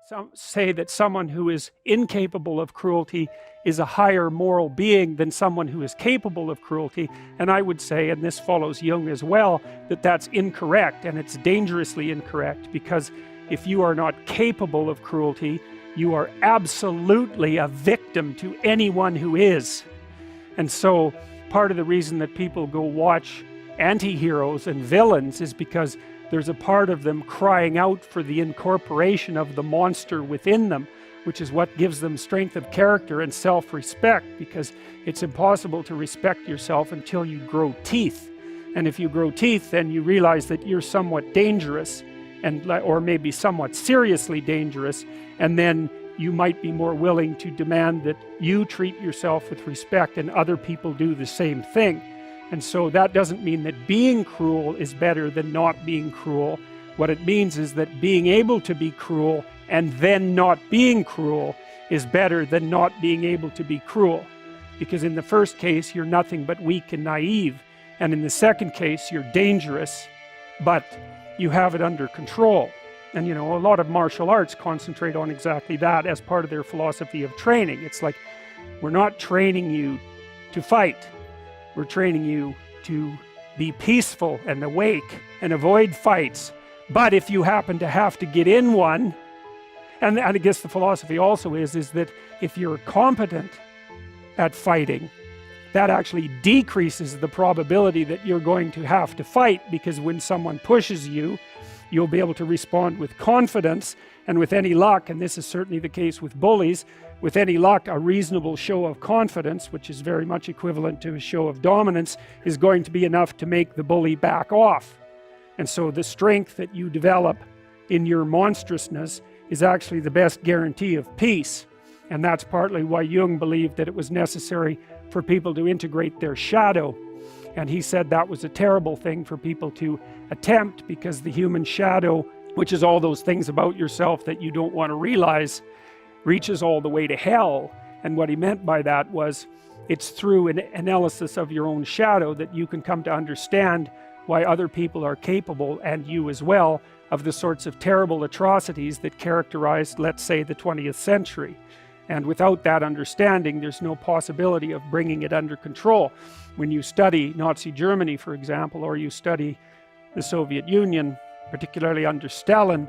Some say that someone who is incapable of cruelty is a higher moral being than someone who is capable of cruelty, and I would say, and this follows Jung as well, that that's incorrect, and it's dangerously incorrect, because if you are not capable of cruelty, you are absolutely a victim to anyone who is. And so part of the reason that people go watch anti-heroes and villains is because there's a part of them crying out for the incorporation of the monster within them, which is what gives them strength of character and self-respect, because it's impossible to respect yourself until you grow teeth. And if you grow teeth, then you realize that you're somewhat dangerous, and or maybe somewhat seriously dangerous, and then you might be more willing to demand that you treat yourself with respect and other people do the same thing. And so that doesn't mean that being cruel is better than not being cruel. What it means is that being able to be cruel and then not being cruel is better than not being able to be cruel. Because in the first case, you're nothing but weak and naive. And in the second case, you're dangerous, but you have it under control. And you know, a lot of martial arts concentrate on exactly that as part of their philosophy of training. It's like, we're not training you to fight. We're training you to be peaceful and awake and avoid fights. But if you happen to have to get in one, and I guess the philosophy also is that if you're competent at fighting, that actually decreases the probability that you're going to have to fight, because when someone pushes you, you'll be able to respond with confidence, and with any luck, and this is certainly the case with bullies, with any luck, a reasonable show of confidence, which is very much equivalent to a show of dominance, is going to be enough to make the bully back off. And so the strength that you develop in your monstrousness is actually the best guarantee of peace. And that's partly why Jung believed that it was necessary for people to integrate their shadow. And he said that was a terrible thing for people to attempt, because the human shadow, which is all those things about yourself that you don't want to realize, reaches all the way to hell. And what he meant by that was, it's through an analysis of your own shadow that you can come to understand why other people are capable, and you as well, of the sorts of terrible atrocities that characterized, let's say, the 20th century. And without that understanding, there's no possibility of bringing it under control. When you study Nazi Germany, for example, or you study the Soviet Union, particularly under Stalin,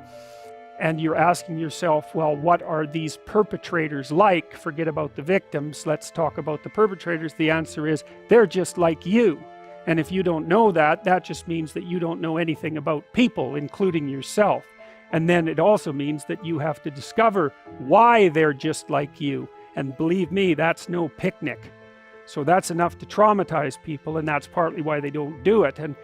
and you're asking yourself, well, what are these perpetrators like? Forget about the victims, let's talk about the perpetrators. The answer is, they're just like you. And if you don't know that, that just means that you don't know anything about people, including yourself. And then it also means that you have to discover why they're just like you. And believe me, that's no picnic. So that's enough to traumatize people, and that's partly why they don't do it. And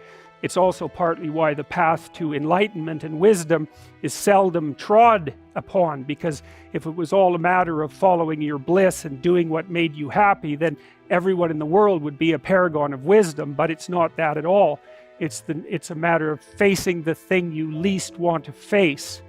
it's also partly why the path to enlightenment and wisdom is seldom trod upon, because if it was all a matter of following your bliss and doing what made you happy, then everyone in the world would be a paragon of wisdom. But it's not that at all. It's a matter of facing the thing you least want to face.